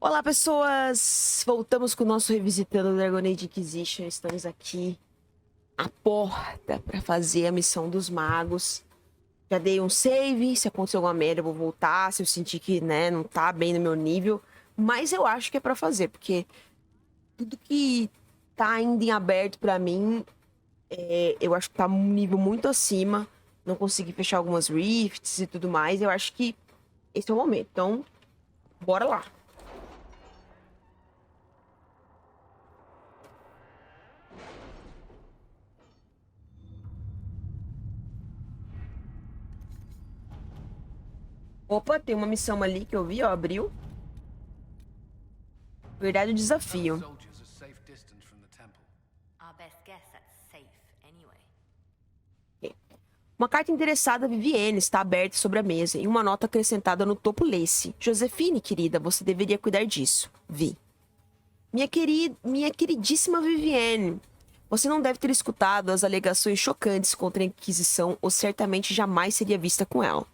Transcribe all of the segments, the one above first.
Olá, pessoas! Voltamos com o nosso Revisitando Dragon Age Inquisition. Estamos aqui à porta para fazer a missão dos magos. Já dei um save, se acontecer alguma merda eu vou voltar, se eu sentir que, né, não tá bem no meu nível. Mas eu acho que é para fazer, porque tudo que tá ainda em aberto para mim, eu acho que tá um nível muito acima. Não consegui fechar algumas rifts e tudo mais. Eu acho que esse é o momento. Então, bora lá. Opa, tem uma missão ali que eu vi, ó, abriu. Verdade, o desafio. Soldiers a safe distance from the temple. Our best guess that's safe anyway. Uma carta interessada, Vivienne, está aberta sobre a mesa e uma nota acrescentada no topo lê-se: Josefine, querida, você deveria cuidar disso. Vi. Minha queridíssima Vivienne, você não deve ter escutado as alegações chocantes contra a Inquisição ou certamente jamais seria vista com ela.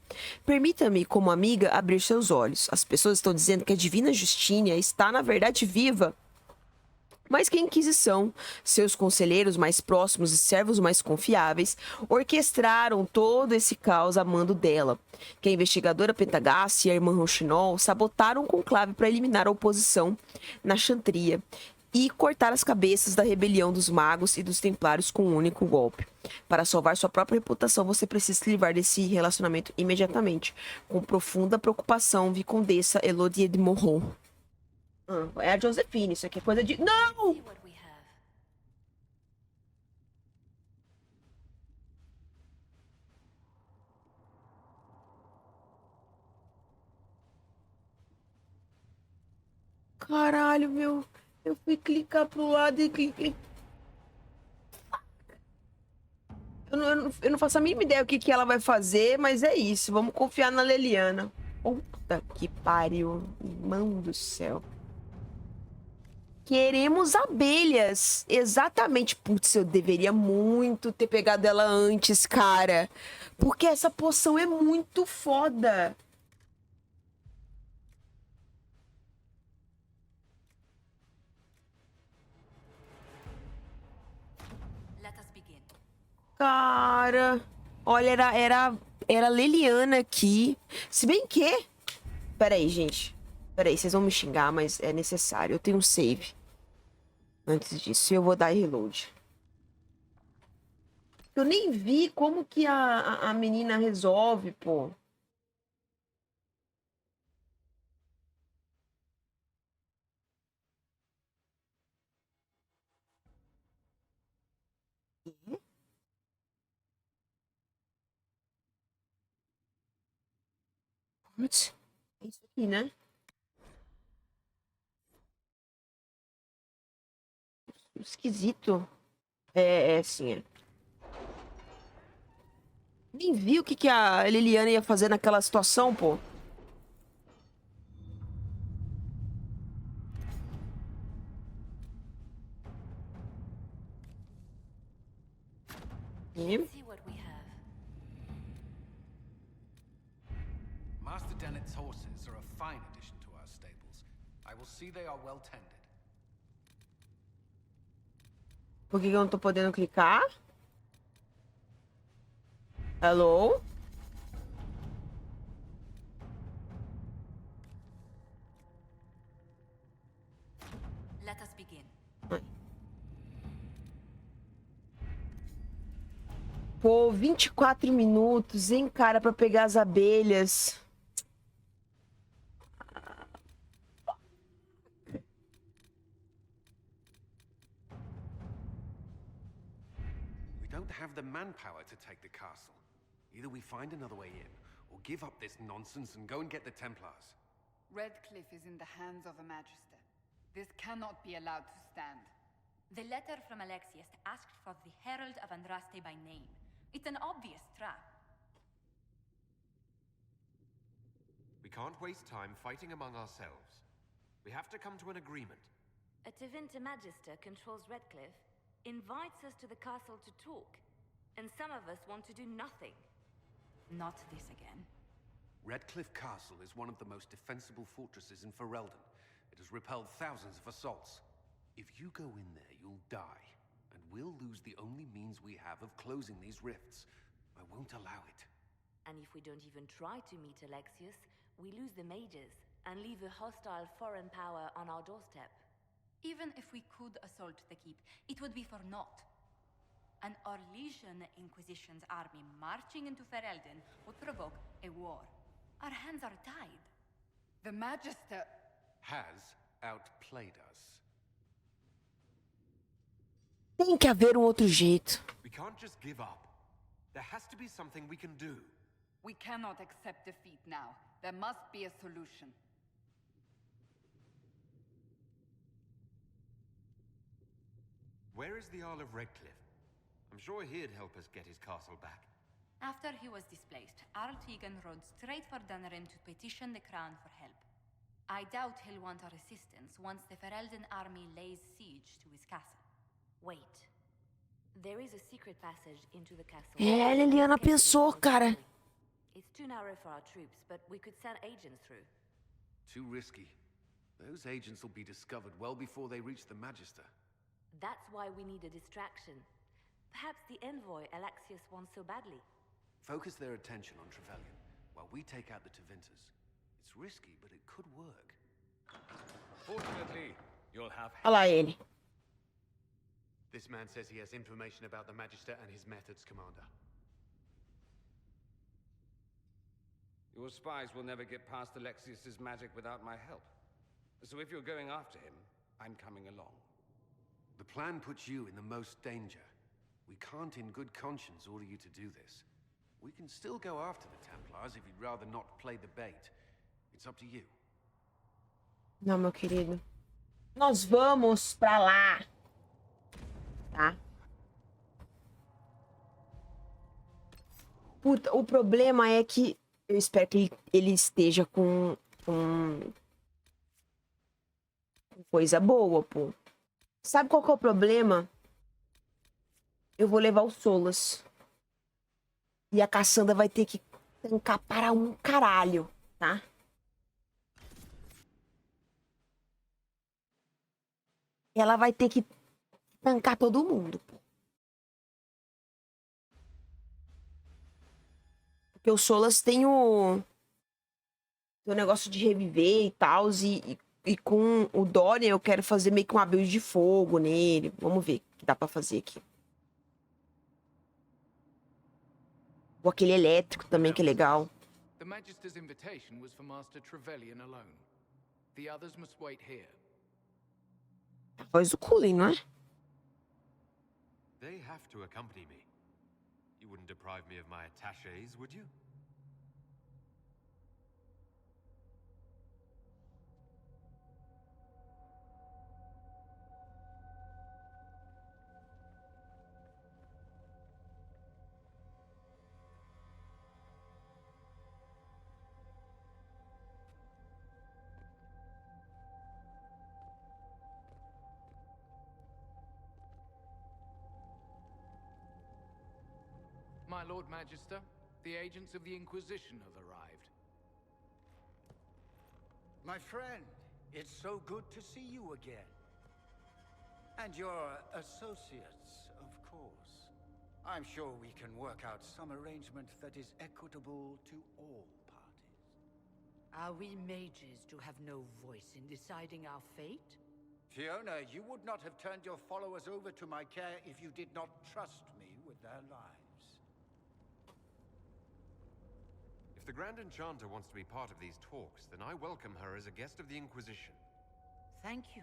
Permita-me, como amiga, abrir seus olhos. As pessoas estão dizendo que a Divina Justínia está, na verdade, viva. Mas que a Inquisição, seus conselheiros mais próximos e servos mais confiáveis, orquestraram todo esse caos a mando dela. Que a investigadora Pentagast e a irmã Rochinol sabotaram o conclave para eliminar a oposição na Chantria e cortar as cabeças da rebelião dos magos e dos templários com um único golpe. Para salvar sua própria reputação, você precisa se livrar desse relacionamento imediatamente. Com profunda preocupação, Vicondessa Elodie de Morron. É a Josefine, isso aqui é coisa de... Não! See what we have. Caralho, meu. Eu fui clicar pro lado e cliquei... Eu não faço a mínima ideia o que ela vai fazer, mas é isso. Vamos confiar na Leliana. Puta que pariu. Irmão do céu. Queremos abelhas. Exatamente. Putz, eu deveria muito ter pegado ela antes, cara. Porque essa poção é muito foda. Let us begin. Cara, olha, era Leliana aqui. Se bem que... Peraí, gente. Peraí, vocês vão me xingar, mas é necessário. Eu tenho um save. Antes disso, eu vou dar reload. Eu nem vi como que a menina resolve, pô. Putz, é isso aqui, né? Esquisito. É sim, é. Nem vi o que a Liliana ia fazer naquela situação, pô. E... See what we have. Master Dennett's horses are a fine addition to our stables. I will see they are well tended. Por que eu não tô podendo clicar? Hello? Let us begin. Pô, 24 minutos, hein, cara, pra pegar as abelhas. We don't have the manpower to take the castle. Either we find another way in, or give up this nonsense and go and get the Templars. Redcliffe is in the hands of a Magister. This cannot be allowed to stand. The letter from Alexius asked for the Herald of Andraste by name. It's an obvious trap. We can't waste time fighting among ourselves. We have to come to an agreement. A Tevinter Magister controls Redcliffe, invites us to the castle to talk, and some of us want to do nothing. Not this again. Redcliffe Castle is one of the most defensible fortresses in Ferelden. It has repelled thousands of assaults. If you go in there, you'll die, and we'll lose the only means we have of closing these rifts. I won't allow it. And if we don't even try to meet Alexius, we lose the mages and leave a hostile foreign power on our doorstep. Even if we could assault the keep, it would be for naught. An Orlesian Inquisition's army marching into Ferelden would provoke a war. Our hands are tied. The Magister... Has outplayed us. Tem que haver um outro jeito. We can't just give up. There has to be something we can do. We cannot accept defeat now. There must be a solution. Where is the Jarl of Redcliffe? I'm sure he'd help us get his castle back. After he was displaced, Arl Tegan rode straight for Dunnerin to petition the crown for help. I doubt he'll want our assistance once the Ferelden army lays siege to his castle. Wait. There is a secret passage into the castle. É, Liliana pensou, cara. It's too narrow for our troops, but we could send agents through. Too risky. Those agents will be discovered well before they reach the Magister. That's why we need a distraction. Perhaps the envoy Alexius wants so badly. Focus their attention on Trevelyan, while we take out the Tevinters. It's risky, but it could work. Fortunately, you'll have... Olha lá ele. This man says he has information about the Magister and his methods, Commander. Your spies will never get past Alexius's magic without my help. So if you're going after him, I'm coming along. The plan puts you in the most danger. We can't in good conscience order you to do this. We can still go after the Templars if you'd rather not play the bait. It's up to you. Não, meu querido. Nós vamos pra lá. Tá? Puta, o problema é que eu espero que ele esteja com coisa boa, pô. Sabe qual que é o problema? Eu vou levar o Solas. E a Cassandra vai ter que tancar para um caralho, tá? Ela vai ter que tancar todo mundo, pô. Porque o Solas tem o negócio de reviver e tal, e com o Dorian eu quero fazer meio que uma build de fogo nele. Vamos ver o que dá pra fazer aqui. Ou aquele elétrico também, que é legal. The Magister's invitation was for Master Trevelyan alone. The others must wait here. A voz do Cullen, não é? They have to accompany me. You wouldn't deprive me of my attachés, would you? My Lord Magister, the agents of the Inquisition have arrived. My friend, it's so good to see you again. And your associates, of course. I'm sure we can work out some arrangement that is equitable to all parties. Are we mages to have no voice in deciding our fate? Fiona, you would not have turned your followers over to my care if you did not trust me with their lives. If the Grand Enchanter wants to be part of these talks, then I welcome her as a guest of the Inquisition. Thank you.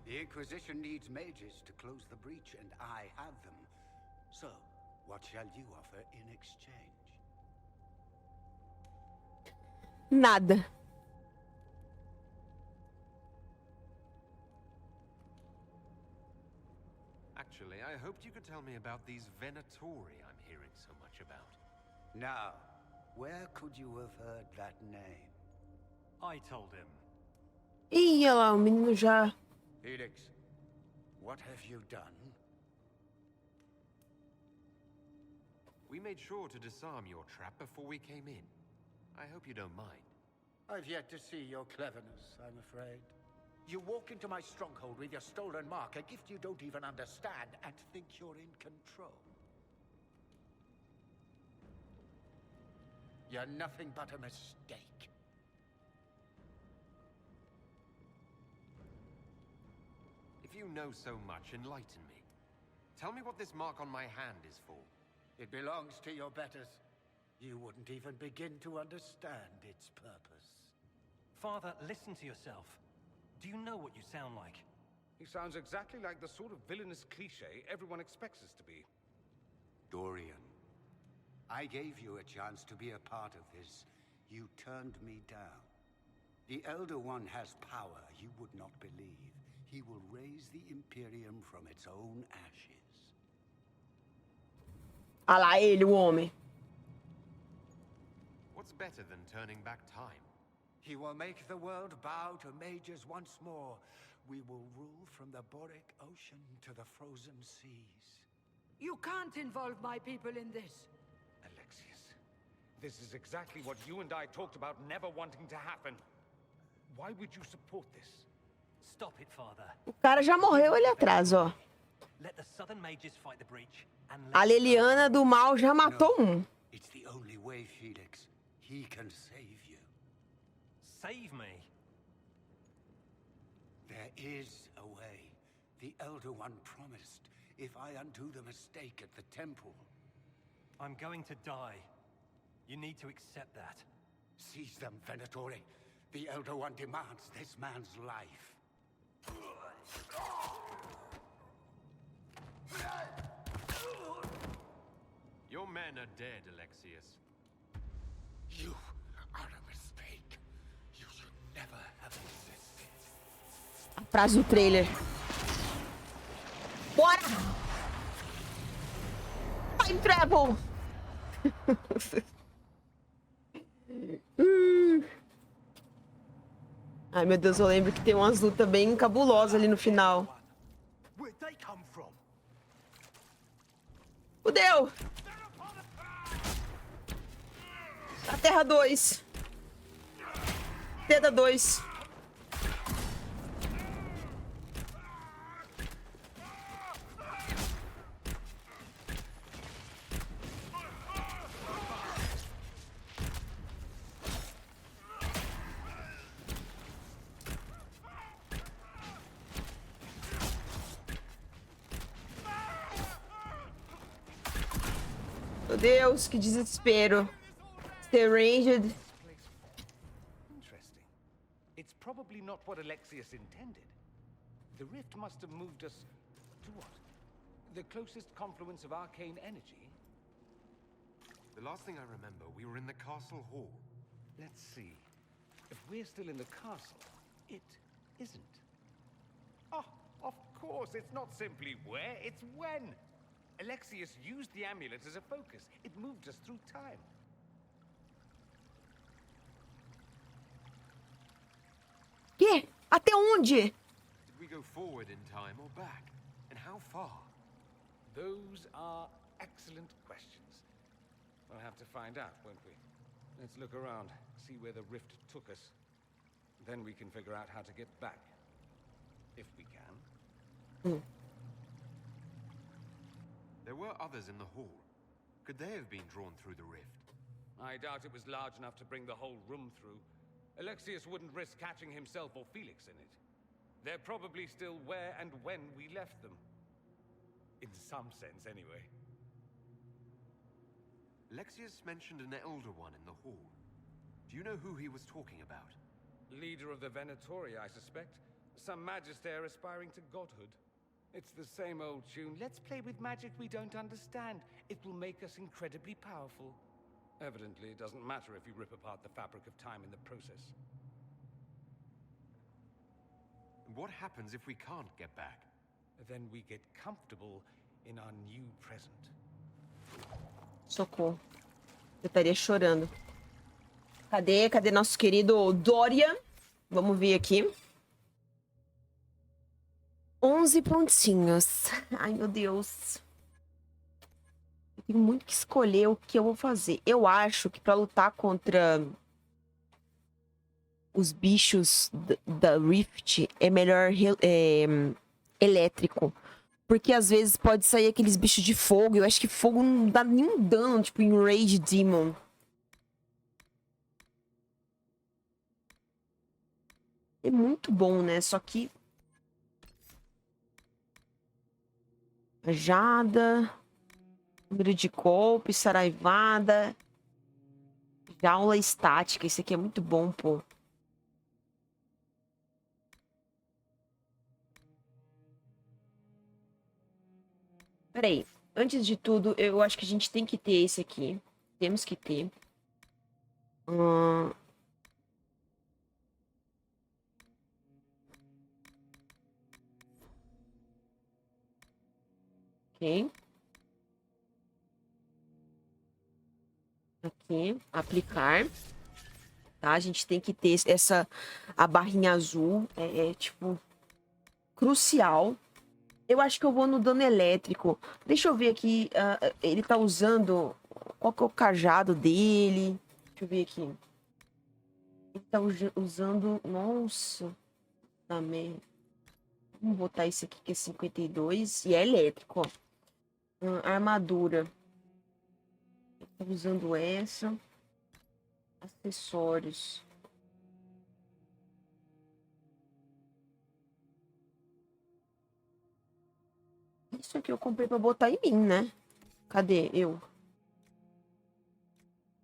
The Inquisition needs mages to close the breach, and I have them. So, what shall you offer in exchange? Nada. Actually, I hoped you could tell me about these Venatori I'm hearing so much about. Now, where could you have heard that name? I told him. Ih, olha lá, o menino já... Felix, what have you done? We made sure to disarm your trap before we came in. I hope you don't mind. I've yet to see your cleverness, I'm afraid. You walk into my stronghold with your stolen mark, a gift you don't even understand, and think you're in control. You're nothing but a mistake. If you know so much, enlighten me. Tell me what this mark on my hand is for. It belongs to your betters. You wouldn't even begin to understand its purpose. Father, listen to yourself. Do you know what you sound like? He sounds exactly like the sort of villainous cliché everyone expects us to be. Dorian, I gave you a chance to be a part of this. You turned me down. The Elder One has power you would not believe. He will raise the Imperium from its own ashes. Ah lá ele, o homem. What's better than turning back time? He will make the world bow to mages once more. We will rule from the Boric Ocean to the frozen seas. You can't involve my people in this. Alexius, this is exactly what you and I talked about never wanting to happen. Why would you support this? Stop it, Father. O cara já morreu ali atrás, ó. Let the Southern Mages fight the breach and A let Leliana do mal já matou um. It's the only way, Felix. He can save you. save me. There is a way. The Elder One promised, if I undo the mistake at the temple. I'm going to die. You need to accept that. Seize them, Venatori. The Elder One demands this man's life. Your men are dead, Alexius. You are a mistake. You should never have existed. A frase do trailer. Bora! Time travel! Ai, meu Deus, eu lembro que tem umas lutas bem cabulosas ali no final. Fudeu! A Terra 2. Thedas 2. Meu Deus, que desespero. Stay ranged. Interesting. It's probably not what Alexius intended. The rift must have moved us to what? The closest confluence of arcane energy? The last thing I remember, we were in the castle hall. Let's see. If we're still in the castle, it isn't. Oh, of course, it's not simply where, it's when. Alexius used the amulet as a focus. It moved us through time. Que? Até onde? Did we go forward in time or back? And how far? Those are excellent questions. We'll have to find out, won't we? Let's look around, see where the rift took us. Then we can figure out how to get back. If we can. There were others in the hall. Could they have been drawn through the rift? I doubt it was large enough to bring the whole room through. Alexius wouldn't risk catching himself or Felix in it. They're probably still where and when we left them. In some sense, anyway. Alexius mentioned an Elder One in the hall. Do you know who he was talking about? Leader of the Venatori, I suspect. Some magister aspiring to godhood. It's the same old tune. Let's play with magic we don't understand. It will make us incredibly powerful. Evidently, it doesn't matter if you rip apart the fabric of time in the process. What happens if we can't get back? Then we get comfortable in our new present. Socorro. Eu estaria chorando. Cadê nosso querido Dorian? Vamos ver aqui. 11 pontinhos. Ai, meu Deus. Tenho muito que escolher o que eu vou fazer. Eu acho que pra lutar contra os bichos da Rift é melhor elétrico. Porque às vezes pode sair aqueles bichos de fogo. Eu acho que fogo não dá nenhum dano, tipo em Rage Demon. É muito bom, né? Só que... Jada. Número de golpe, saraivada. Jaula estática. Esse aqui é muito bom, pô. Peraí. Antes de tudo, eu acho que a gente tem que ter esse aqui. Temos que ter. Ok. Aqui, aplicar. Tá? A gente tem que ter a barrinha azul. Tipo, crucial. Eu acho que eu vou no dano elétrico. Deixa eu ver aqui. Ele tá usando... Qual que é o cajado dele? Deixa eu ver aqui. Ele tá usando... Nossa. Também. Vamos botar esse aqui que é 52. E é elétrico, ó. Armadura. Ele tá usando essa. Acessórios. Isso aqui eu comprei pra botar em mim, né? Cadê eu?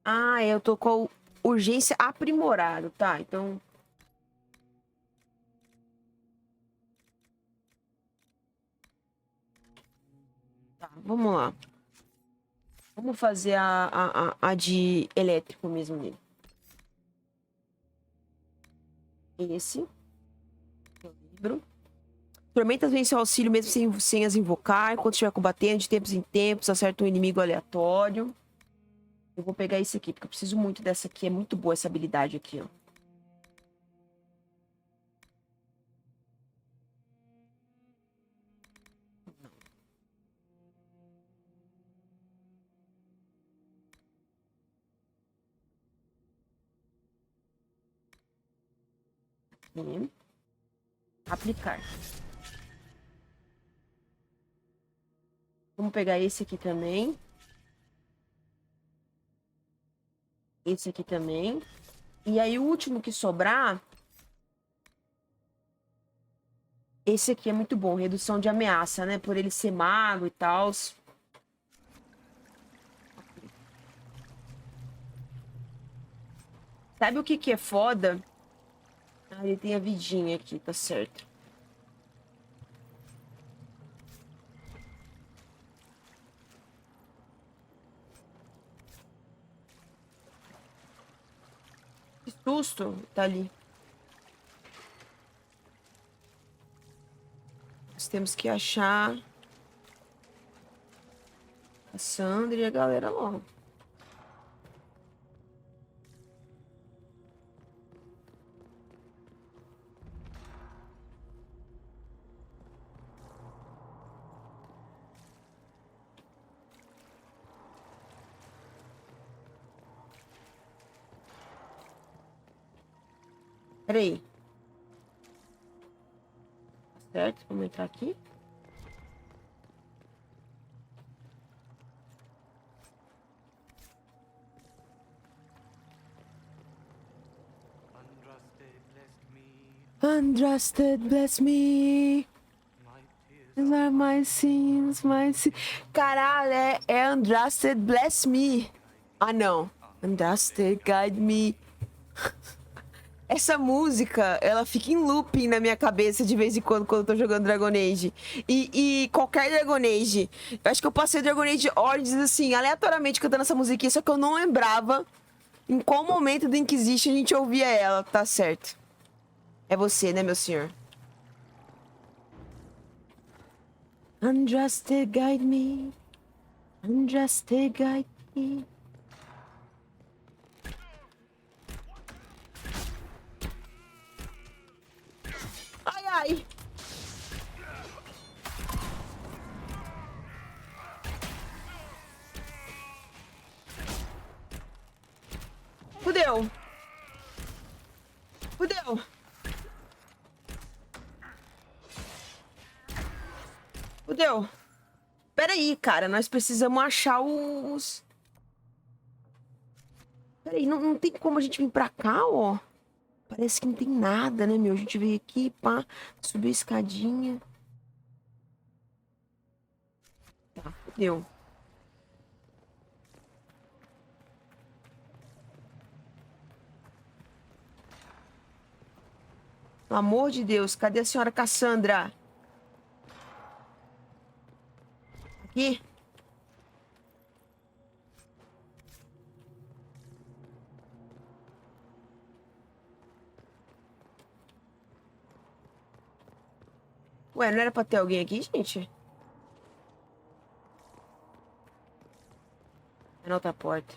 Ah, eu tô com urgência aprimorado, tá? Então... Tá, vamos lá. Vamos fazer a de elétrico mesmo nele. Esse. Eu livro. Tormentas vem em seu auxílio mesmo sem as invocar. Enquanto estiver combatendo, de tempos em tempos, acerta um inimigo aleatório. Eu vou pegar esse aqui, porque eu preciso muito dessa aqui. É muito boa essa habilidade aqui, ó. Aqui. Aplicar. Vamos pegar esse aqui também. Esse aqui também. E aí, o último que sobrar... Esse aqui é muito bom. Redução de ameaça, né? Por ele ser mago e tal. Sabe o que é foda? Ah, ele tem a vidinha aqui, tá certo. Que susto, tá ali. Nós temos que achar a Sandra e a galera logo. Peraí. Tá certo? Vamos entrar aqui. Undrasted, bless me. My sins, my sins. Caralho, é Undrasted, bless me. Ah, não. Undrasted, guide me. Essa música, ela fica em looping na minha cabeça de vez em quando eu tô jogando Dragon Age. E qualquer Dragon Age. Eu acho que eu passei o Dragon Age Origins, assim, aleatoriamente cantando essa musiquinha, só que eu não lembrava em qual momento do Inquisition a gente ouvia ela, tá certo. É você, né, meu senhor? Undrasted, guide me. Undrasted, guide me. Ai, ai. Fudeu. Fudeu. Fudeu. Peraí, cara. Nós precisamos achar os... Peraí, não tem como a gente vir pra cá, ó. Parece que não tem nada, né, meu? A gente veio aqui, pá. Subiu a escadinha. Tá, fudeu. Pelo amor de Deus, cadê a senhora Cassandra? Aqui? Ué, não era pra ter alguém aqui, gente? É na outra porta.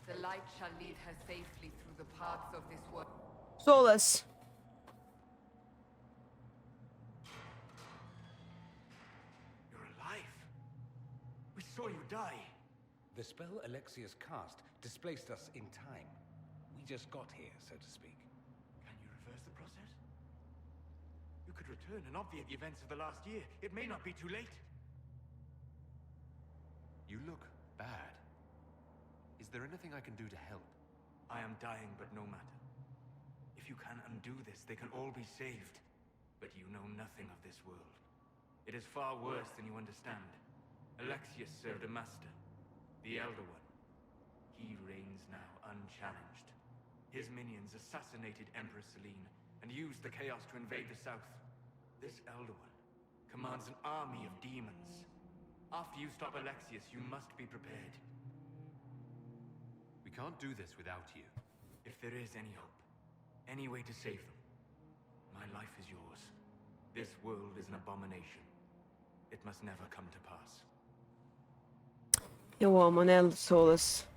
The light shall lead her safely through the paths of this world. Solas. You're alive. We saw you die. The spell Alexius cast displaced us in time. We just got here, so to speak. Can you reverse the process? You could return and obviate the events of the last year. It may not be too late. You look bad. Is there anything I can do to help? I am dying, but no matter. If you can undo this, they can all be saved. But you know nothing of this world. It is far worse than you understand. Alexius served a master, the Elder One. He reigns now unchallenged. His minions assassinated Empress Selene and used the chaos to invade the south. This Elder One commands an army of demons. After you stop Alexius, you must be prepared. We can't do this without you. If there is any hope, any way to save them, my life is yours. This world is an abomination. It must never come to pass. Eu amo, né, Solas?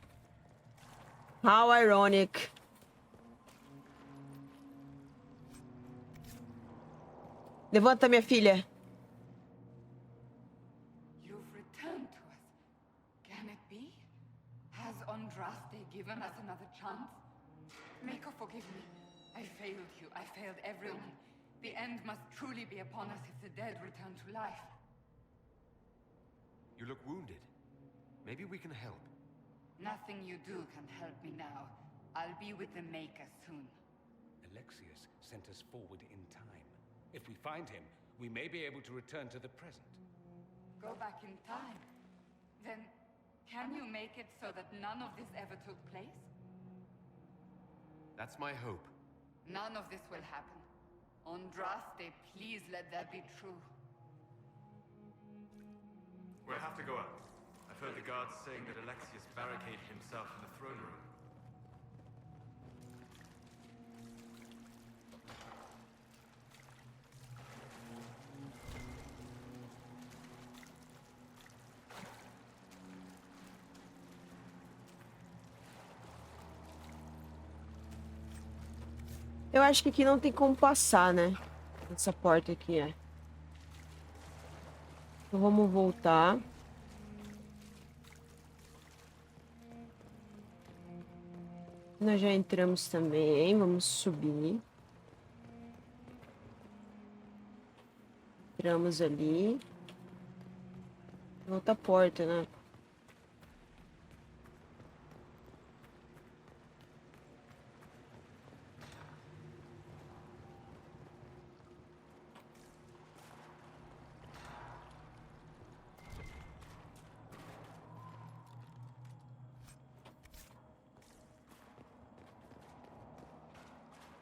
How ironic. Levanta, minha filha. You've returned to us. Can it be? Has Andraste given us another chance? Mako, forgive me. I failed you. I failed everyone. The end must truly be upon us if the dead return to life. You look wounded. Maybe we can help. Nothing you do can help me now. I'll be with the Maker soon. Alexius sent us forward in time. If we find him, we may be able to return to the present. Go back in time? Then, can you make it so that none of this ever took place? That's my hope. None of this will happen. Andraste, please let that be true. We'll have to go up. I've heard the guards saying that Alexius barricaded himself in the throne room. Eu acho que aqui não tem como passar, né? Essa porta aqui é. Então vamos voltar. Nós já entramos também. Vamos subir. Entramos ali. Outra porta, né?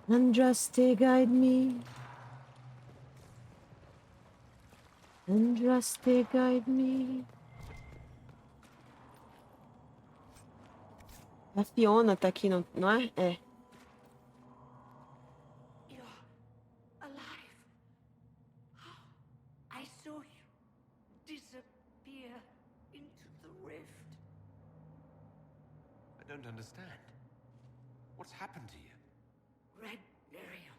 Andraste, guide me. Andraste, guide me. A Fiona tá aqui, não é? É. You're alive. I saw you disappear into the rift. I don't understand. What's happened to you? Red burial.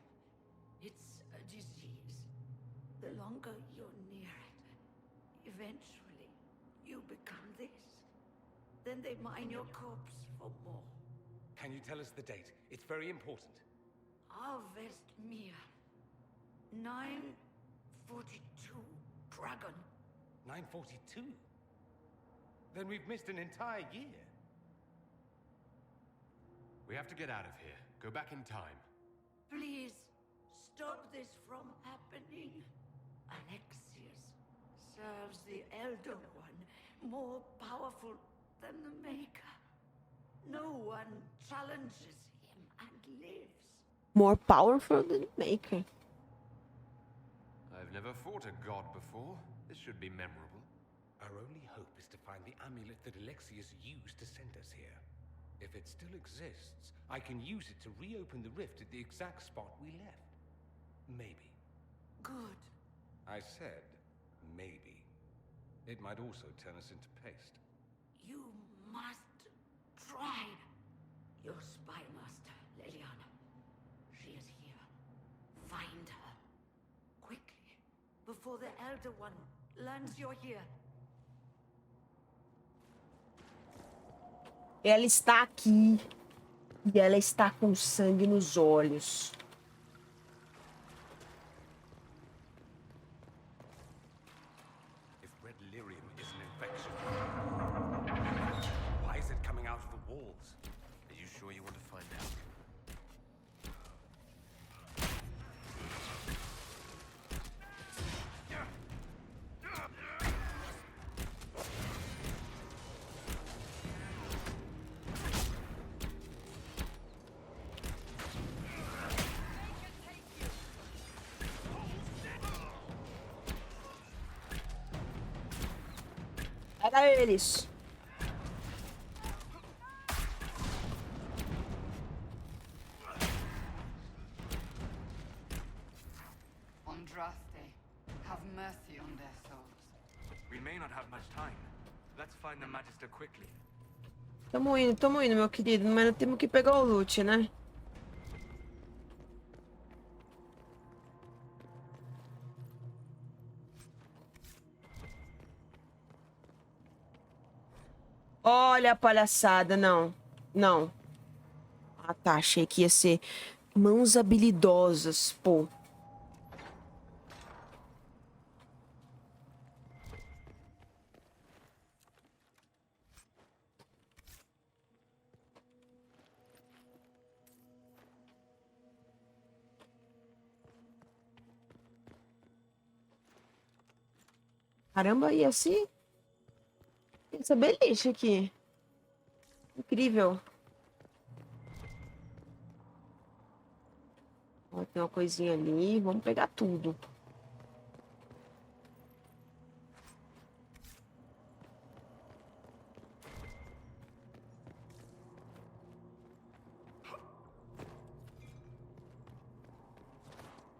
It's a disease. The longer you're near it, eventually you become this. Then they mine your corpse for more. Can you tell us the date? It's very important. Harvest Mia. 942 Dragon. 942? Then we've missed an entire year. We have to get out of here. Go back in time. Please, stop this from happening. Alexius serves the Elder One, more powerful than the Maker. No one challenges him and lives. More powerful than the Maker. I've never fought a god before. This should be memorable. Our only hope is to find the amulet that Alexius used to send us here. If it still exists, I can use it to reopen the rift at the exact spot we left. Maybe. Good. I said, maybe. It might also turn us into paste. You must try. Your spy master, Leliana. She is here. Find her. Quickly. Before the Elder One learns you're here. Ela está aqui. E ela está com sangue nos olhos. If red lyrium is an infection, why is it coming out of the walls? Are you sure you want to find out? Pega eles. Andraste, have mercy on their souls. We may not have much time. Let's find the Magister quickly. Tamo indo, meu querido. Mas temos que pegar o loot, né? Olha a palhaçada, não. Não. Ah, tá. Achei que ia ser mãos habilidosas, pô. Caramba, e assim? Tem essa beliche aqui. Incrível. Ó, tem uma coisinha ali. Vamos pegar tudo.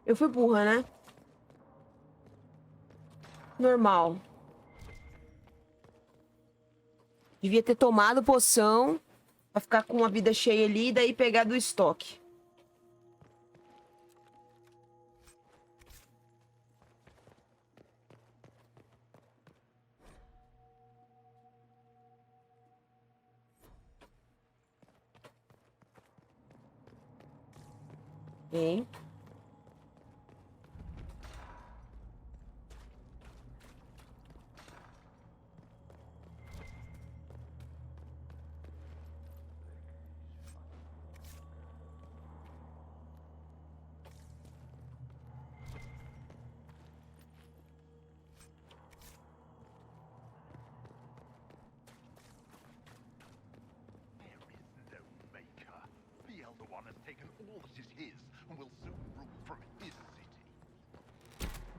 Eu fui burra, né? Normal. Devia ter tomado poção pra ficar com uma vida cheia ali e daí pegar do estoque. Bem.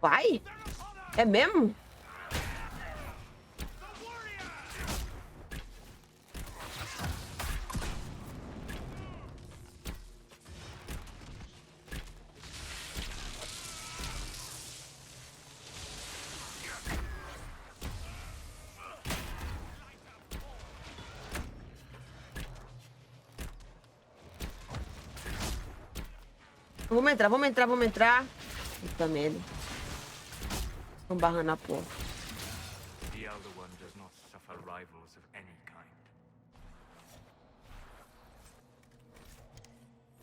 Vai? É mesmo? Vamos entrar. Puta merda. Estão barrando a porta.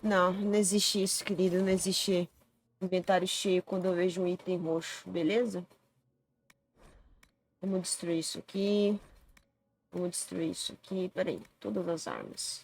Não, não existe isso, querido. Não existe inventário cheio quando eu vejo um item roxo, beleza? Vamos destruir isso aqui. Vamos destruir isso aqui. Peraí, todas as armas.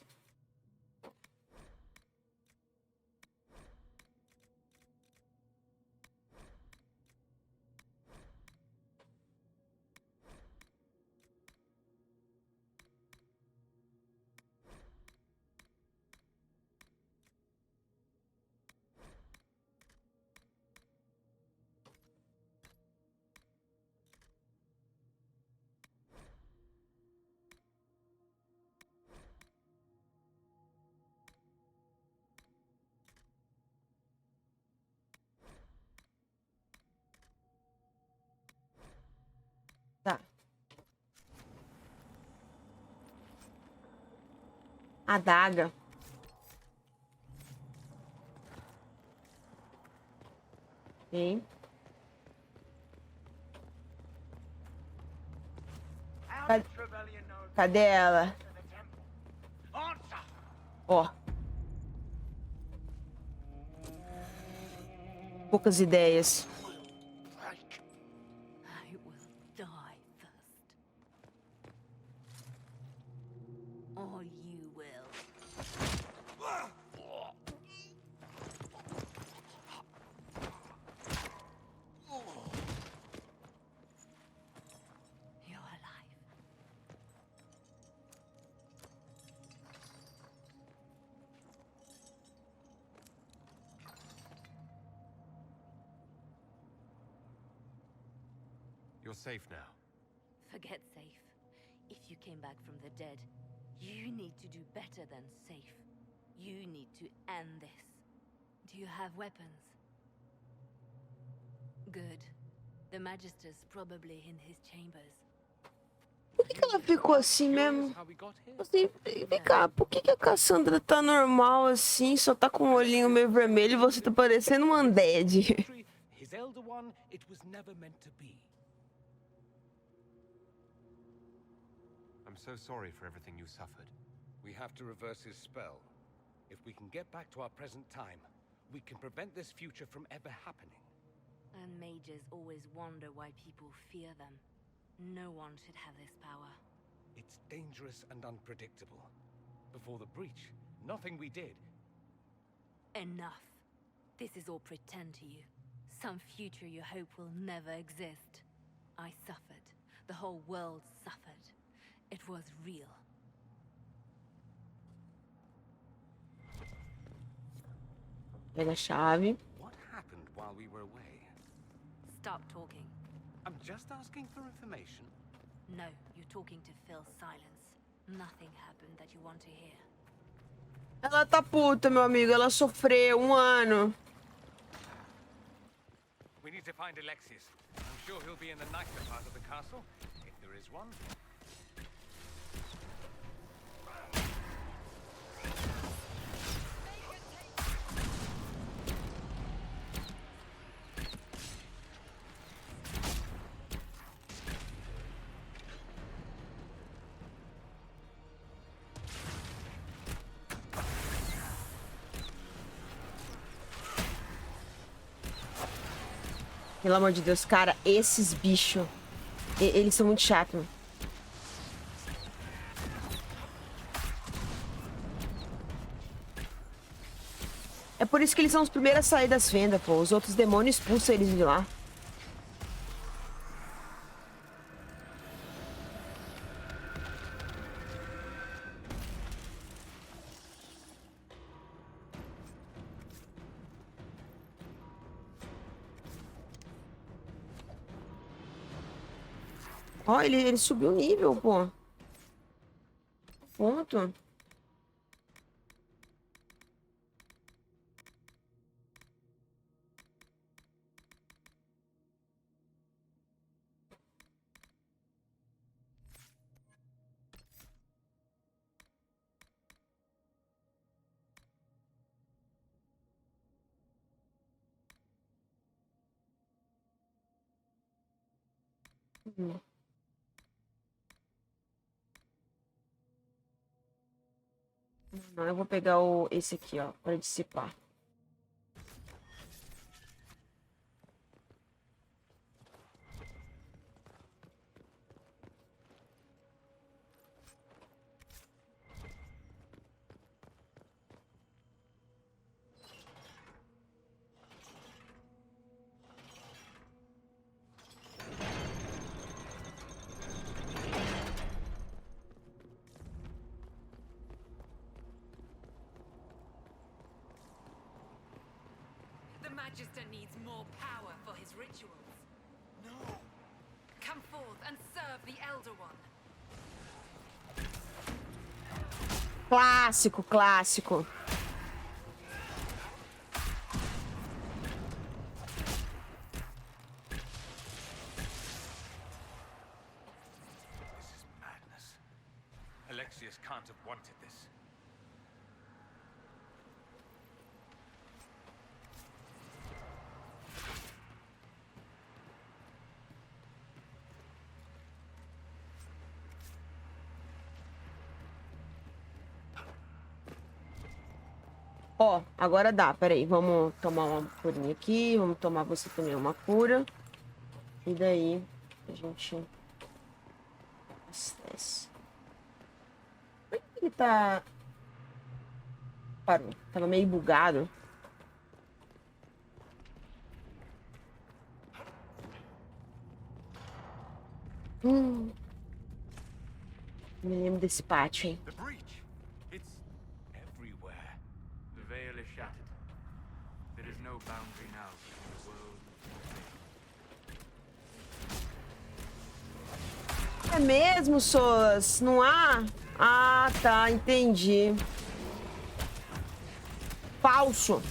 Tá. Adaga. Ok. Cadê ela? Ó. Poucas ideias. I will die first. Or you will. You're alive. You're safe now. Forget safe. If you came back from the dead, you need to do better than safe. You need to end this. Do you have weapons? Good. The Magister's probably in his chambers. Por que ela ficou assim mesmo? Assim, vem cá, por que a Cassandra tá normal assim, só tá com o olhinho meio vermelho e você tá parecendo um undead? His elder one, it was never meant to be. I'm so sorry for everything you suffered. We have to reverse his spell. If we can get back to our present time, we can prevent this future from ever happening. And mages always wonder why people fear them. No one should have this power. It's dangerous and unpredictable. Before the breach, nothing we did. Enough. This is all pretend to you. Some future you hope will never exist. I suffered. The whole world suffered. It was real. Pega a chave. What happened while we were away? Stop talking. I'm just asking for information. No, you're talking to fill silence. Nothing happened that you want to hear. Ela tá puta, meu amigo. Ela sofreu 1 ano. We need to find Alexius. I'm sure he'll be in the nicer part of the castle, if there is one. Pelo amor de Deus, cara, esses bichos, eles são muito chatos. É por isso que eles são os primeiros a sair das fendas, pô. Os outros demônios expulsam eles de lá. Ó, ele subiu o nível, pô. Ponto. Eu vou pegar esse aqui, ó, para dissipar. Magister needs more power for his rituals. No. Come forth and serve the Elder One. Clássico, clássico. This is madness. Alexius can't have wanted this. Ó, agora dá. Peraí, vamos tomar uma curinha aqui. Vamos tomar você também uma cura. E daí a gente abastece. Por que ele tá... Parou. Tava meio bugado. Me lembro desse pátio, hein? The breach. It's everywhere. The veil is shattered. There is no boundary now between the world. É mesmo, Sos? Não há? Ah, tá. Entendi. Falso.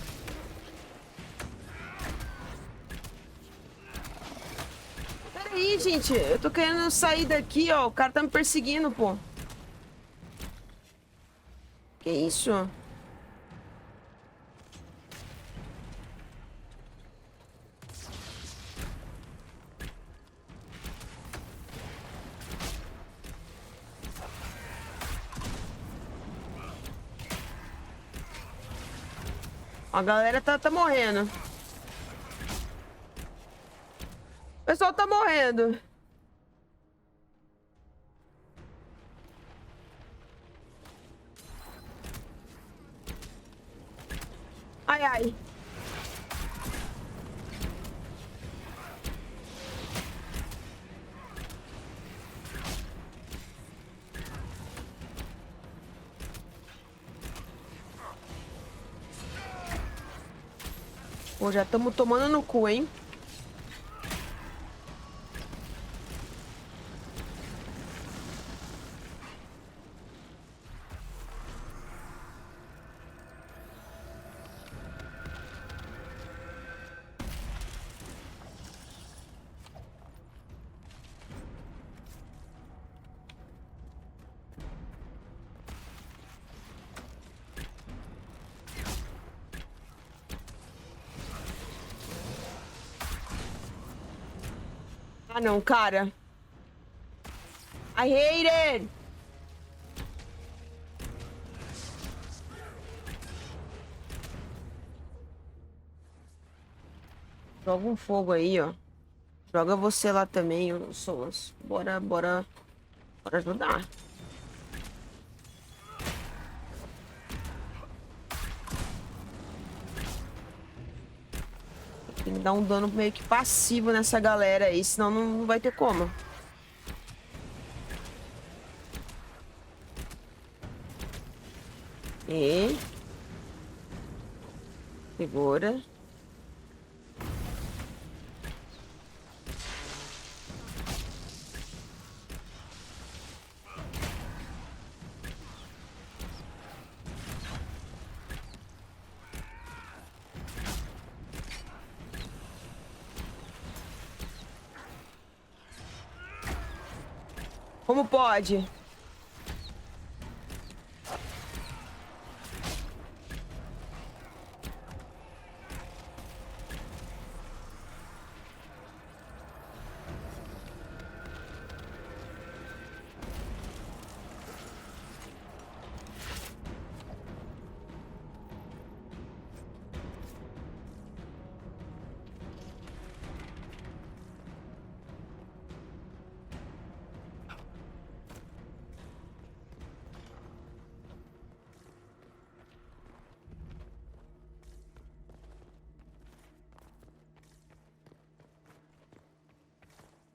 Peraí, gente. Eu tô querendo sair daqui, ó. O cara tá me perseguindo, pô. Que isso? A galera tá morrendo. O pessoal tá morrendo. Ai, ai. Pô, já estamos tomando no cu, hein? Ah, não, cara. I hate it. Joga um fogo aí, ó. Joga você lá também, Solas. Bora ajudar. Tem que dar um dano meio que passivo nessa galera aí, senão não vai ter como. E... segura. Como pode?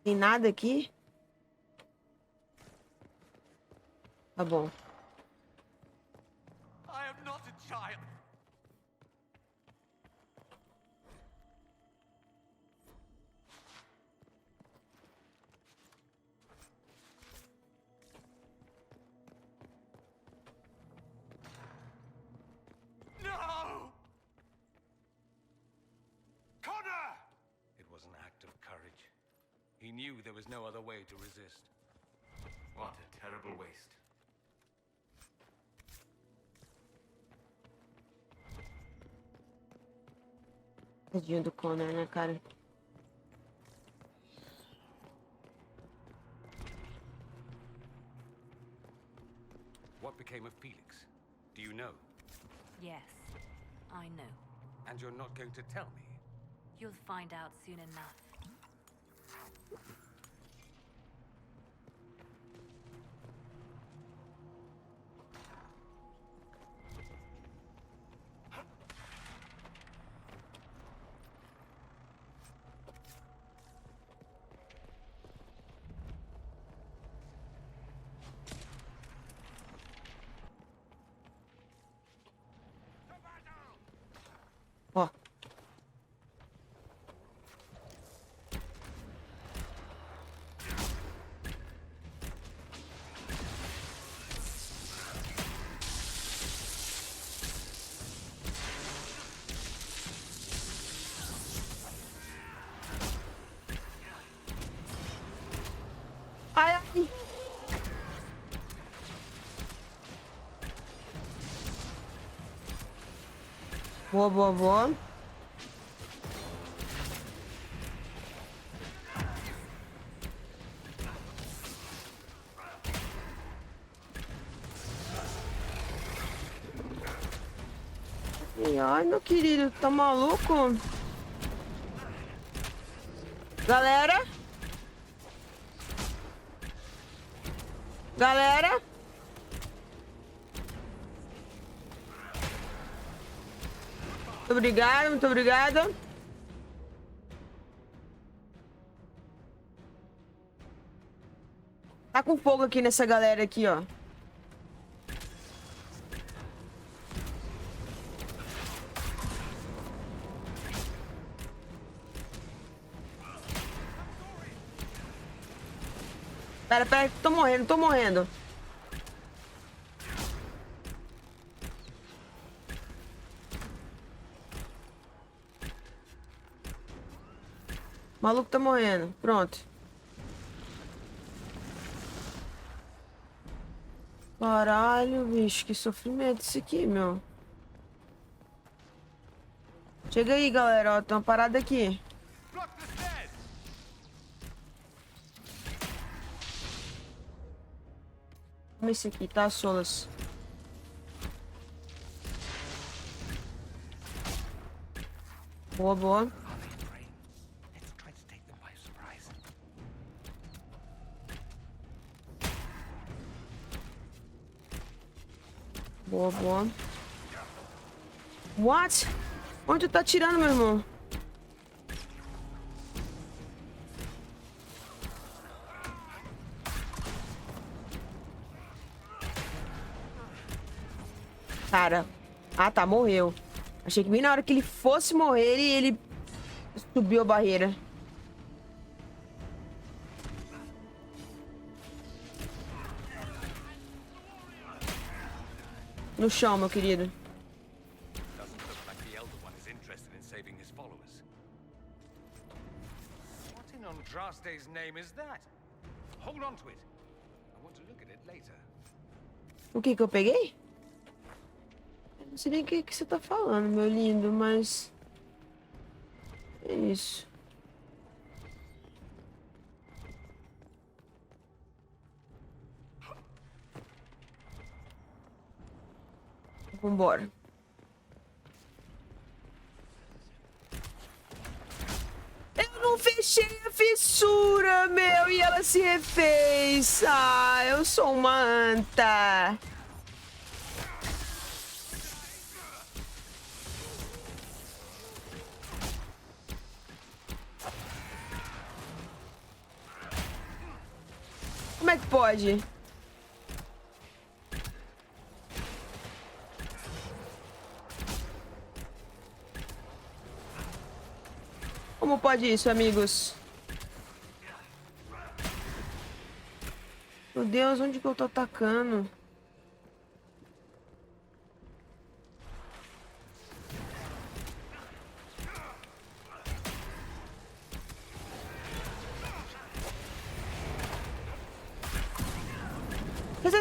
Tem nada aqui? Tá bom. I am not a child. No! Connor! It was an act of courage. He knew there was no other way to resist. What a terrible waste. Tadinho do Connor, né, cara? What became of Felix? Do you know? Yes, I know. And you're not going to tell me? You'll find out soon enough. Ó. Ai, ai. Boa, boa, boa. Ai, meu querido, tá maluco? Galera? Galera? Muito obrigada, muito obrigada. Tá com fogo aqui nessa galera aqui, ó. Pera, pera, tô morrendo, tô morrendo. O maluco tá morrendo. Pronto. Caralho, bicho, que sofrimento isso aqui, meu. Chega aí, galera, ó, tem uma parada aqui. Toma esse aqui, tá, Solas? Boa, boa. Boa, boa. What? Onde tu tá atirando, meu irmão? Cara. Ah, tá, morreu. Achei que bem na hora que ele fosse morrer, ele subiu a barreira. No chão, meu querido. Doesn't look like the Elder One is interested in saving his followers. What in Andraste's name is that? Hold on to it. I want to look at it later. O que que eu peguei? Eu não sei nem o que que você tá falando, meu lindo, mas... É isso. Vambora. Eu não fechei a fissura, meu, e ela se refez. Ah, eu sou uma anta. é que pode? Como pode isso, amigos? Meu Deus, onde que eu tô atacando?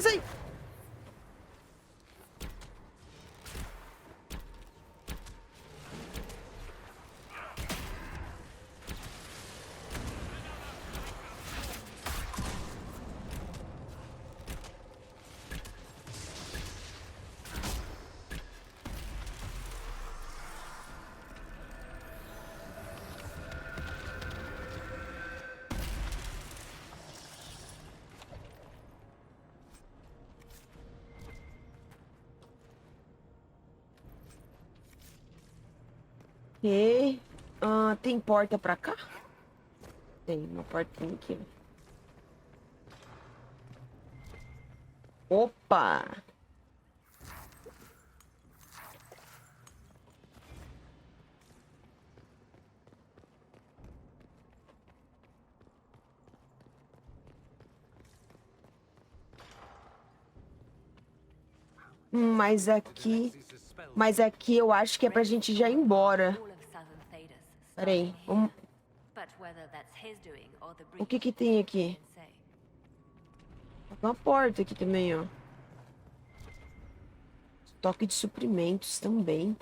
Sai. Ok. Tem porta pra cá? Tem uma portinha aqui. Opa! Mas aqui eu acho que é pra gente já ir embora. Peraí, vamos... O que que tem aqui? Tem uma porta aqui também, ó. Estoque de suprimentos também.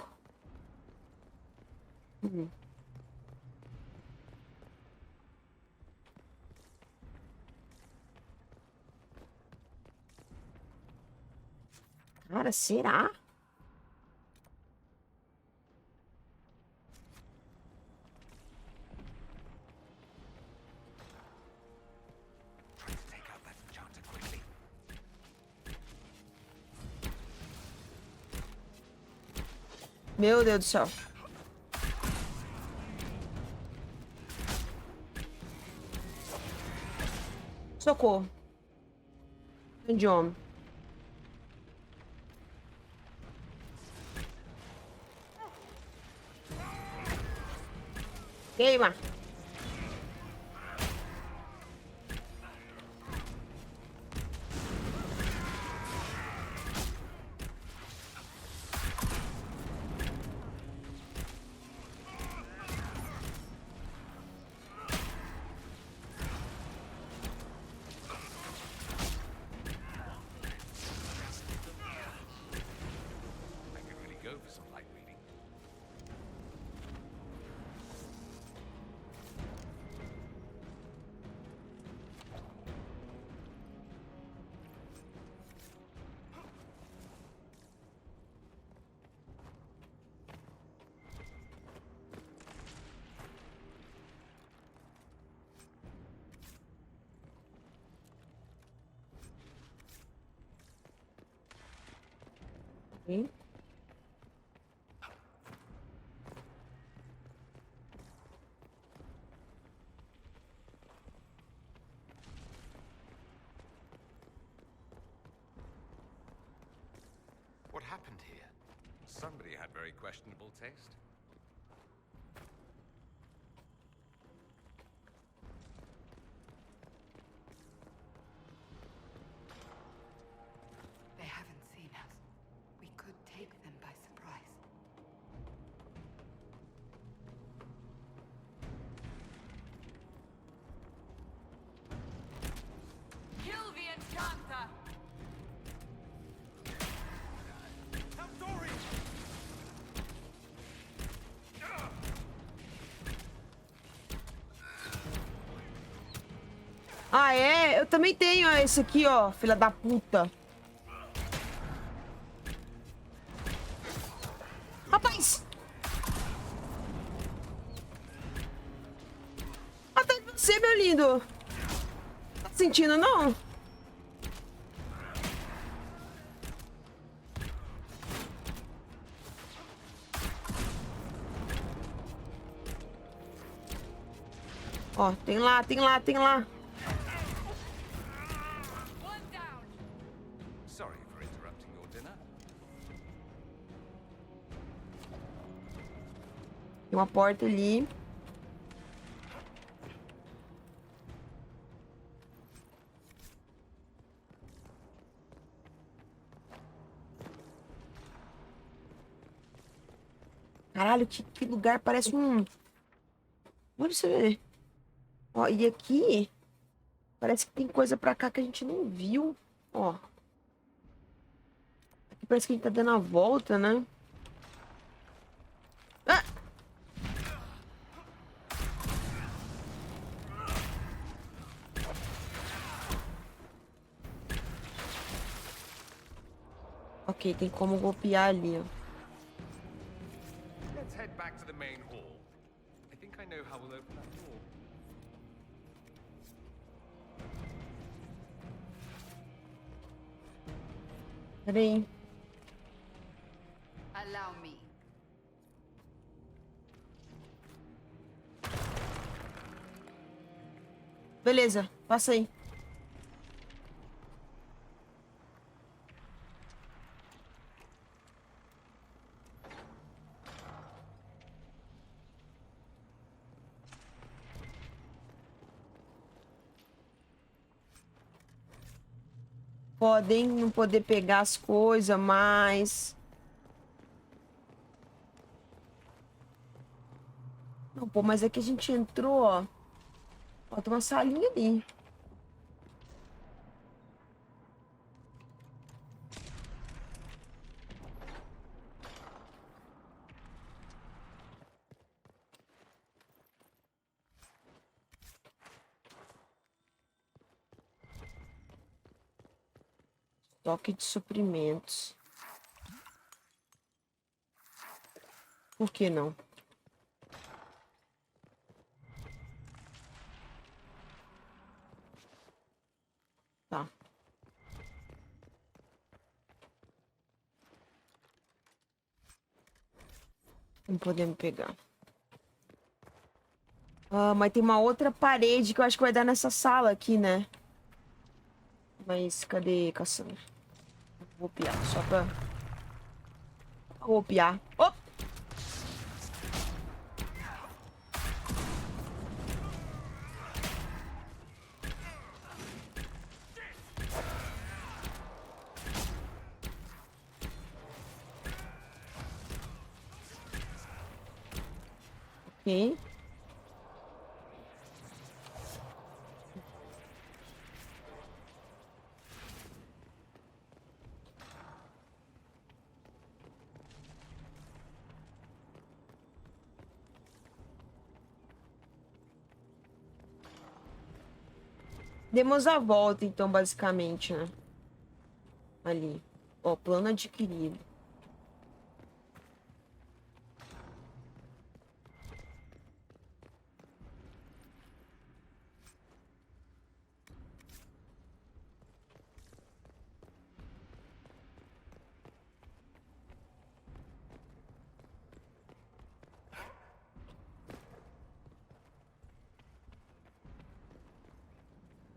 Cara, será? Meu Deus do céu. Socorro. De homem. Queima. Okay. What happened here? Somebody had very questionable taste. They haven't seen us. We could take them by surprise. Kill the enchanter! Ah, é? Eu também tenho esse aqui, ó, filha da puta. Rapaz! Até você, meu lindo. Tá sentindo, não? Ó, tem lá, tem lá, tem lá. Tem uma porta ali. Caralho, que lugar, parece um... Olha isso aí. Ó, e aqui... Parece que tem coisa pra cá que a gente não viu. Ó. Aqui parece que a gente tá dando a volta, né? Ah! Ok, tem como golpear ali, ó. Let's head back to the main hall. I think I know how we'll open that door. Peraí. Allow me. Beleza, passa aí. Podem não poder pegar as coisas, mas... Não, pô, mas é que a gente entrou, ó. Ó, tem uma salinha ali. Toque de suprimentos. Por que não? Tá. Não podemos pegar. Ah, mas tem uma outra parede que eu acho que vai dar nessa sala aqui, né? Mas cadê Cassandra? Vou piar, só pra... Vou piar. Oh! Ok. Demos a volta, então, basicamente, né? Ali. Ó, plano adquirido.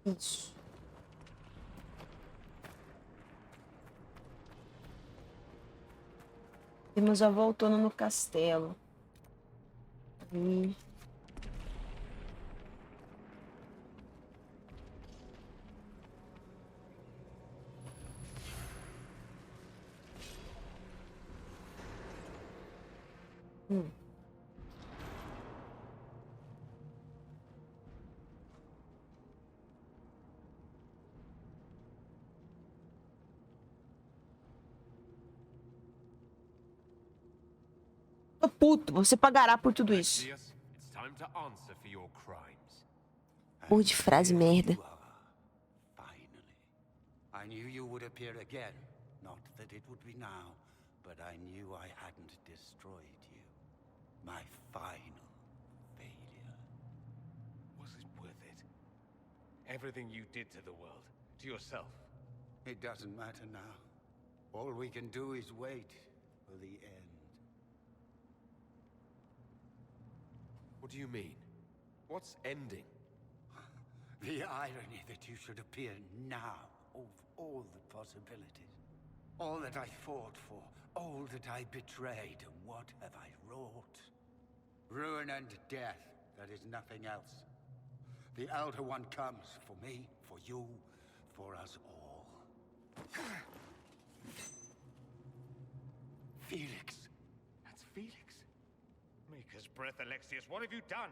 Isso. Temos a voltona no castelo. E... Tô puto, você pagará por tudo isso. It's time to answer for your crimes. Porra de frase merda. Finally. I knew you would appear again. Not that it would be now, but I knew I hadn't destroyed you. My final failure. Was it worth it? Everything you did to the world, to yourself. It doesn't matter now. All we can do is wait for the end. What do you mean? What's ending? The irony that you should appear now of all the possibilities. All that I fought for, all that I betrayed, and what have I wrought? Ruin and death, that is nothing else. The Elder One comes for me, for you, for us all. Felix. That's Felix. Maker's breath, Alexius. What have you done?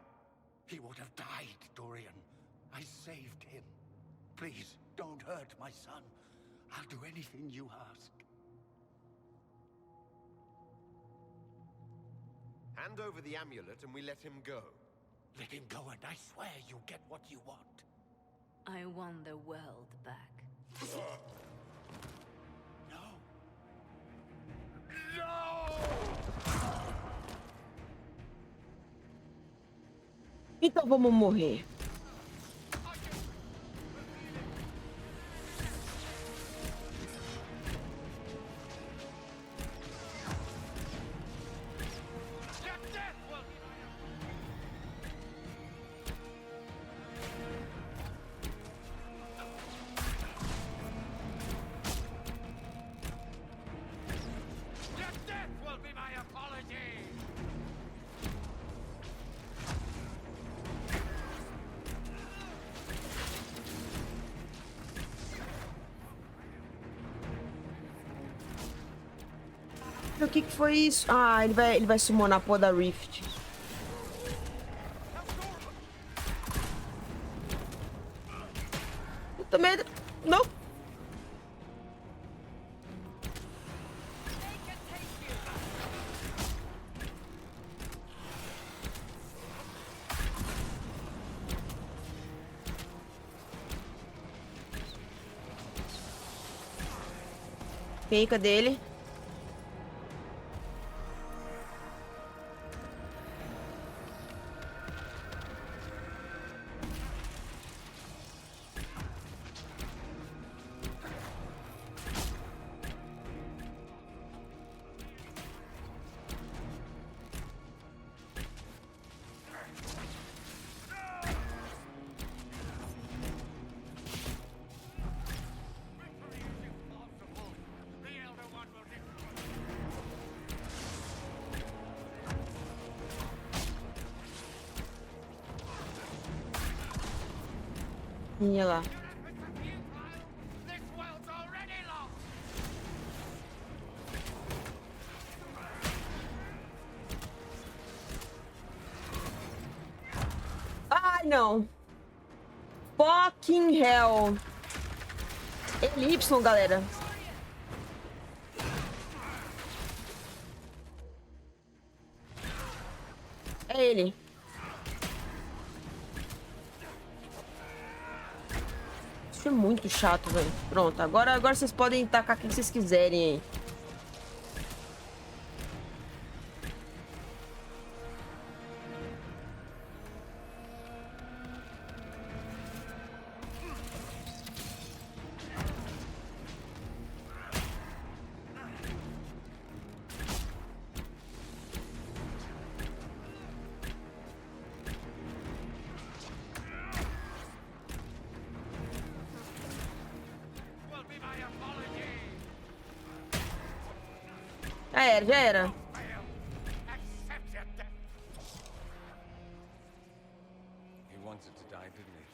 He would have died, Dorian. I saved him. Please, don't hurt my son. I'll do anything you ask. Hand over the amulet and we let him go. Let him go and I swear you get what you want. I want the world back. No. Então vamos morrer. O que foi isso? Ah, ele vai summonar a porra da Rift. Eu também... Não. Fica dele. Minha lá. Ai, não. Fucking hell. Ele Y, galera. É ele. Isso é muito chato, velho. Pronto, agora vocês podem tacar quem vocês quiserem aí. Já era. He wanted to die, didn't he?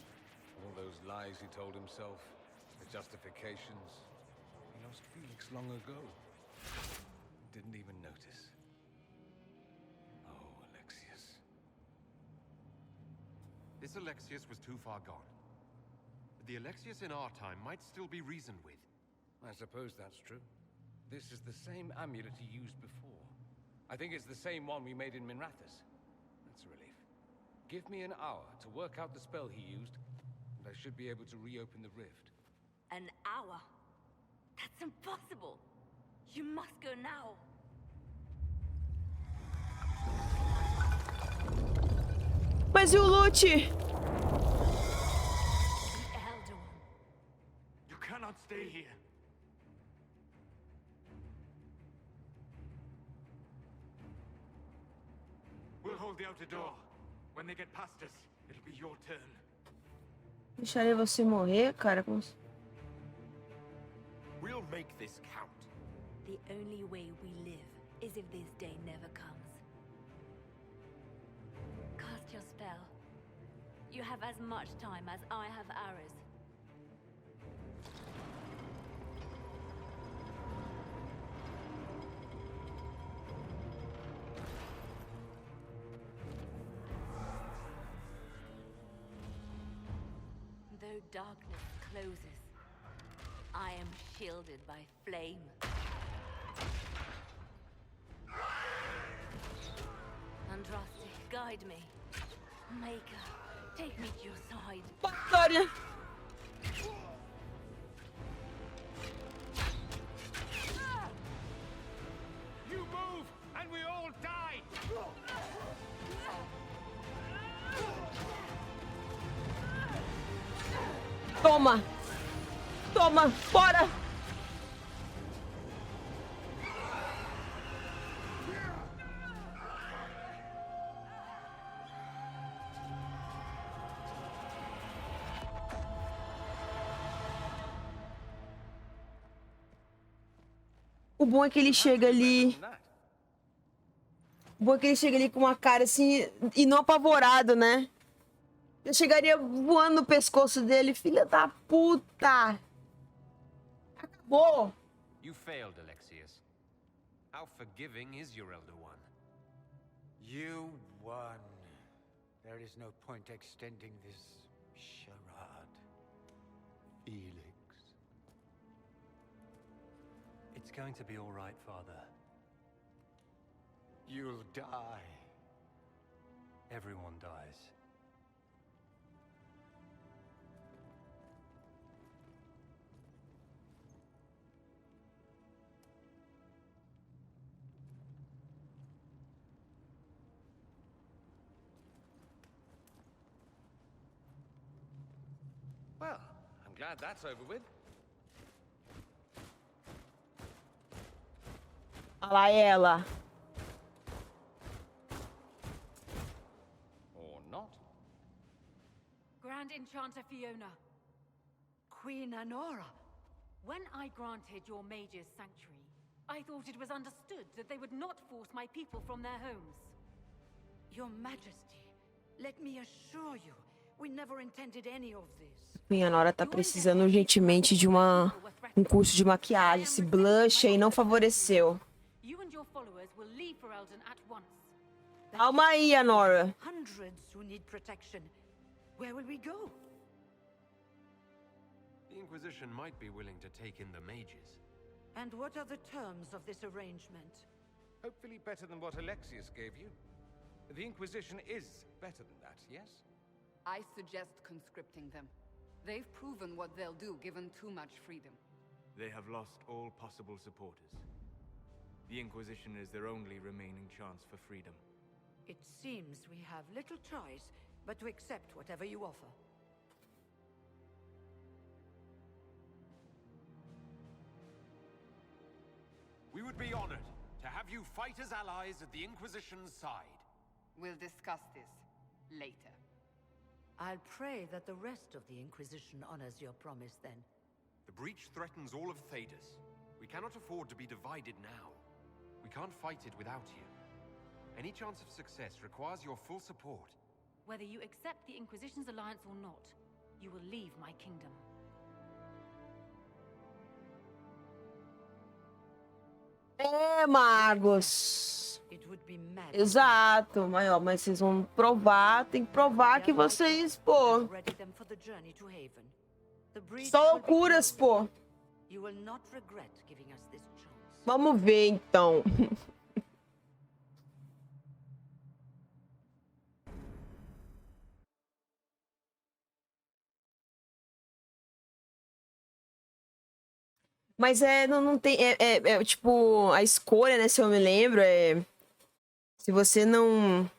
All those lies he told himself, the justifications. He lost Felix long ago. Didn't even notice. Oh, Alexius. This Alexius was too far gone. But the Alexius in our time might still be reasoned with. I suppose that's true. This is the same amulet he used before. I think it's the same one we made in Minrathous. That's a relief. Give me an hour to work out the spell he used, and I should be able to reopen the rift. An hour? That's impossible. You must go now. Mas e o loot? You cannot stay here. We'll hold the outer door. When they get past us, it'll be your turn. Deixarei você morrer, cara. We'll make this count. The only way we live is if this day never comes. cast your spell. You have as much time as I have arrows. Though darkness closes, I am shielded by flame. Andraste, guide me. Maker, take me to your side. Vitória! You move, and we all die! Toma! Toma! Bora! O bom é que ele chega ali. O bom é que ele chega ali com uma cara assim e não apavorado, né? Eu chegaria voando no pescoço dele, filha da puta! Acabou! You failed, Alexius. How forgiving is your elder one? You won. There is no point extending this charade. Felix. It's going to be all right, Father. You'll die. Everyone dies. Well, I'm glad that's over with. Olha lá ela. Or not. Grand Enchanter Fiona. Queen Anora. When I granted your mage's sanctuary, I thought it was understood that they would not force my people from their homes. Your Majesty, let me assure you, we never intended any of this. Minha Nora tá precisando urgentemente de um curso de maquiagem. Esse blush aí não favoreceu. You and your followers will leave Ferelden at once. Calma aí, Anora. Hundreds who need protection. Where will we go? The Inquisition might be willing to take in the mages. And what are the terms of this arrangement? Hopefully better than what Alexius gave you. The Inquisition is better than that, yes? I suggest conscripting them. They've proven what they'll do given too much freedom. They have lost all possible supporters. The Inquisition is their only remaining chance for freedom. It seems we have little choice but to accept whatever you offer. We would be honored to have you fight as allies at the Inquisition's side. We'll discuss this later. I'll pray that the rest of the Inquisition honors your promise then. The breach threatens all of Thedas. We cannot afford to be divided now. We can't fight it without you. Any chance of success requires your full support. Whether you accept the Inquisition's alliance or not, you will leave my kingdom. É, magos. Exato, mas vocês vão provar, tem que provar que vocês, pô. Só loucuras, pô. Vamos ver, então. Mas não tem, tipo, a escolha, né, se eu me lembro, se você não...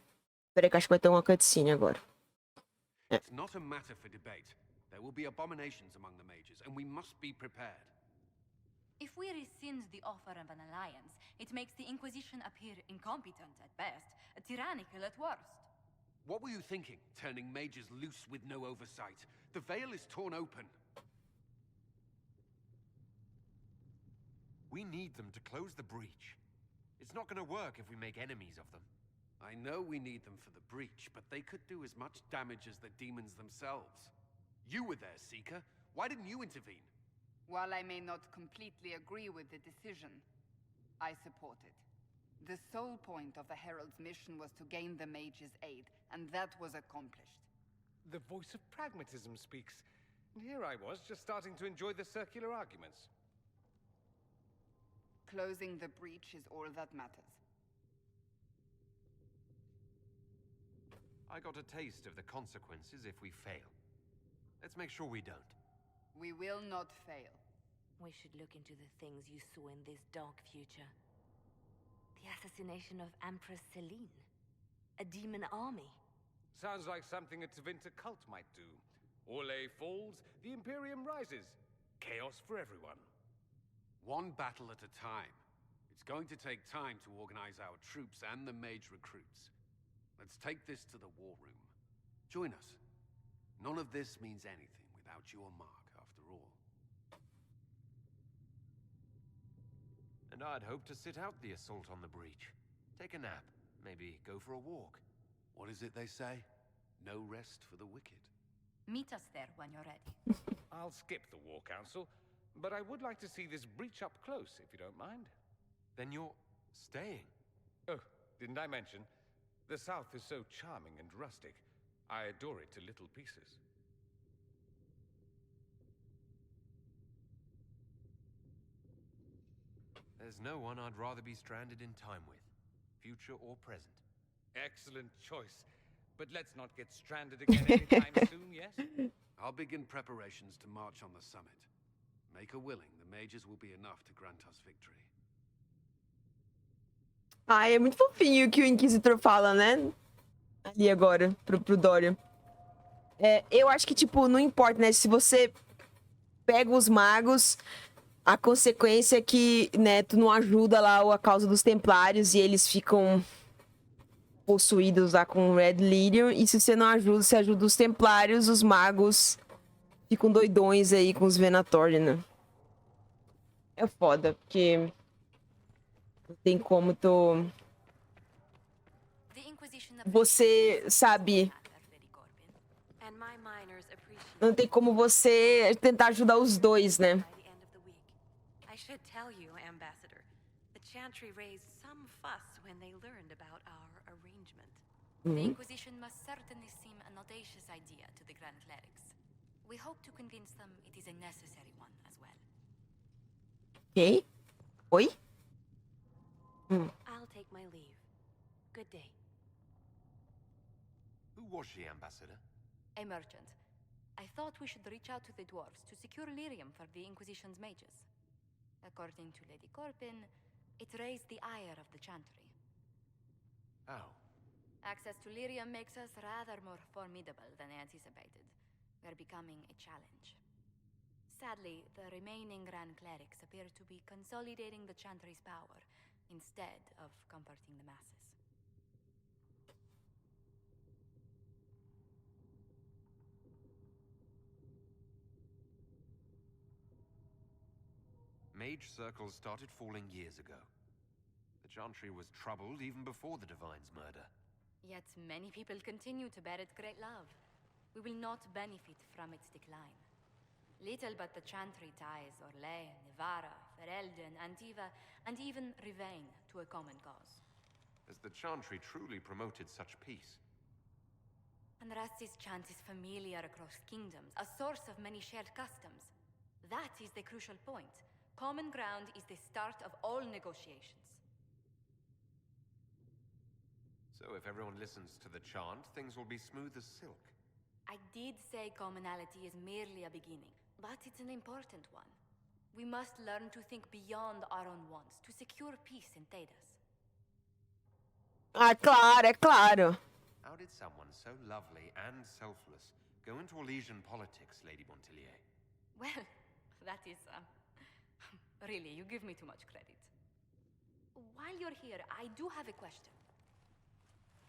Peraí que acho que vai ter uma cutscene agora. It's not a matter for debate. There will be abominations among the mages, and we must be prepared. If we rescind the offer of an alliance, it makes the Inquisition appear incompetent at best, tyrannical at worst. What were you thinking, turning mages loose with no oversight? The veil is torn open. We need them to close the breach. It's not going to work if we make enemies of them. I know we need them for the breach, but they could do as much damage as the demons themselves. You were there, Seeker. Why didn't you intervene? While I may not completely agree with the decision, I support it. The sole point of the Herald's mission was to gain the mage's aid, and that was accomplished. The voice of pragmatism speaks. And here I was, just starting to enjoy the circular arguments. Closing the breach is all that matters. I got a taste of the consequences if we fail. Let's make sure we don't. We will not fail. We should look into the things you saw in this dark future. The assassination of Empress Celine. A demon army. Sounds like something a Tevinter cult might do. Orlais falls, the Imperium rises. Chaos for everyone. One battle at a time. It's going to take time to organize our troops and the mage recruits. Let's take this to the war room. Join us. None of this means anything without your mark, after all. And I'd hoped to sit out the assault on the breach. Take a nap, maybe go for a walk. What is it they say? No rest for the wicked. Meet us there when you're ready. I'll skip the War Council, but I would like to see this breach up close, if you don't mind. Then you're staying? Oh, didn't I mention? The South is so charming and rustic. I adore it to little pieces. There's no one I'd rather be stranded in time with, future or present. Excellent choice. But let's not get stranded again anytime soon, yes? I'll begin preparations to march on the summit. Make a willing, the mages will be enough to grant us victory. Ai, é muito fofinho o que o Inquisitor fala, né? Ali agora, pro Dorian. É, eu acho que, tipo, não importa, né? Se você pega os magos, a consequência é que, né, tu não ajuda lá a causa dos templários e eles ficam possuídos lá com o Red Lyrium. E se você não ajuda, você ajuda os templários, os magos ficam doidões aí com os Venatori, né? É foda, porque não tem como tu... Você, sabe... Não tem como você tentar ajudar os dois, né? I should tell you, Ambassador, the Chantry raised some fuss when they learned about our arrangement. The Inquisition must certainly seem an audacious idea to the Grand Clerics. We hope to convince them it is a necessary one as well. Ok. Oi? I'll take my leave. Good day. Who was she, Ambassador? A merchant. I thought we should reach out to the dwarves to secure lyrium for the Inquisition's mages. According to Lady Corpin, it raised the ire of the Chantry. Oh. Access to lyrium makes us rather more formidable than anticipated. We're becoming a challenge. Sadly, the remaining Grand Clerics appear to be consolidating the Chantry's power instead of comforting the masses. Mage circles started falling years ago. The Chantry was troubled even before the Divine's murder. Yet many people continue to bear it great love. We will not benefit from its decline. Little but the Chantry ties Orlais, Nevarra, Ferelden, Antiva, and even Rivain to a common cause. Has the Chantry truly promoted such peace? Andrasti's chant is familiar across kingdoms, a source of many shared customs. That is the crucial point. Common ground is the start of all negotiations. So if everyone listens to the chant, things will be smooth as silk. I did say commonality is merely a beginning, but it's an important one. We must learn to think beyond our own wants to secure peace in Thedas. Ah, claro, é claro. How did someone so lovely and selfless go into Elysian politics, Lady Montelier? Well, that is, really, you give me too much credit. While you're here, I do have a question.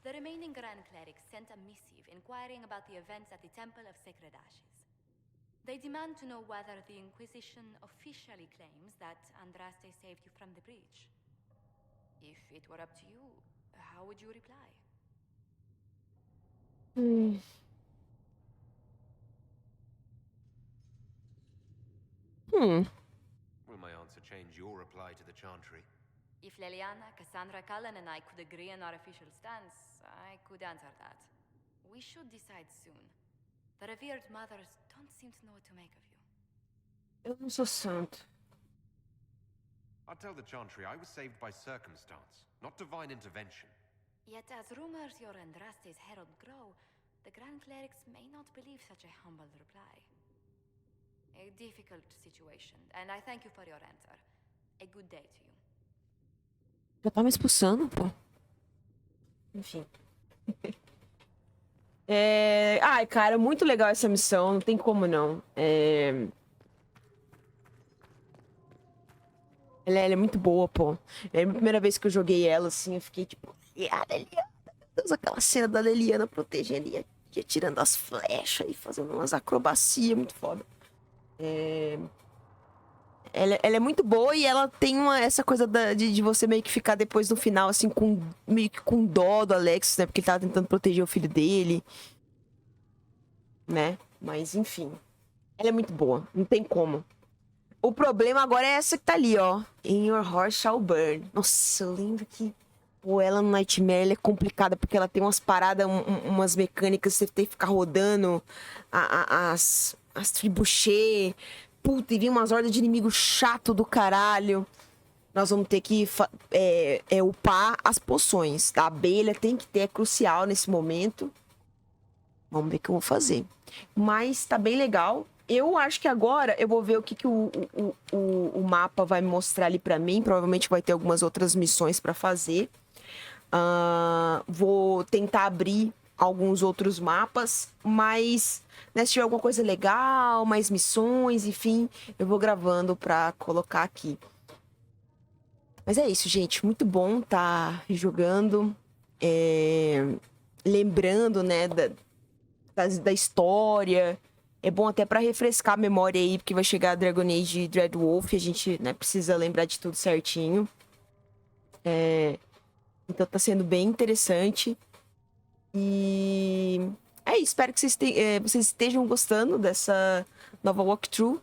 The remaining Grand Clerics sent a missive inquiring about the events at the Temple of Sacred Ashes. They demand to know whether the Inquisition officially claims that Andraste saved you from the breach. If it were up to you, how would you reply? Will my answer change your reply to the Chantry? If Leliana, Cassandra, Cullen, and I could agree on our official stance, I could answer that. We should decide soon. The revered mothers don't seem to know what to make of you. Eu não sou santo. I'll tell the Chantry I was saved by circumstance, not divine intervention. Yet as rumors your Andraste's herald grow, the Grand Clerics may not believe such a humble reply. A difficult situation, and I thank you for your answer. A good day to you. Já tá me expulsando, pô. Enfim. Ai, cara, muito legal essa missão. Não tem como não. Ela é muito boa, pô. É a primeira vez que eu joguei ela, assim, eu fiquei tipo... A Leliana, meu Deus, aquela cena da Leliana protegendo e atirando as flechas e fazendo umas acrobacias muito foda. Ela é muito boa e ela tem essa coisa de você meio que ficar depois no final, assim, meio que com dó do Alex, né? Porque ele tava tentando proteger o filho dele. Né? Mas, enfim. Ela é muito boa. Não tem como. O problema agora é essa que tá ali, ó. In Your Heart Shall Burn. Nossa, eu lembro que... Pô, ela no Nightmare, ela é complicada porque ela tem umas paradas, umas mecânicas, você tem que ficar rodando as trebuchet. Puta, e vem umas hordas de inimigo chato do caralho. Nós vamos ter que upar as poções. A abelha tem que ter, é crucial nesse momento. Vamos ver o que eu vou fazer. Mas tá bem legal. Eu acho que agora eu vou ver o que o mapa vai me mostrar ali pra mim. Provavelmente vai ter algumas outras missões pra fazer. Vou tentar abrir alguns outros mapas, mas né, se tiver alguma coisa legal, mais missões, enfim, eu vou gravando pra colocar aqui. Mas é isso, gente. Muito bom tá jogando. Lembrando, né, da história. É bom até pra refrescar a memória aí, porque vai chegar a Dragon Age Dreadwolf e a gente, né, precisa lembrar de tudo certinho. Então tá sendo bem interessante. E é isso, espero que vocês estejam gostando dessa nova walkthrough.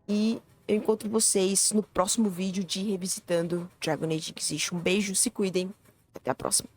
E eu encontro vocês no próximo vídeo de Revisitando Dragon Age Inquisition. Um beijo, se cuidem. Até a próxima.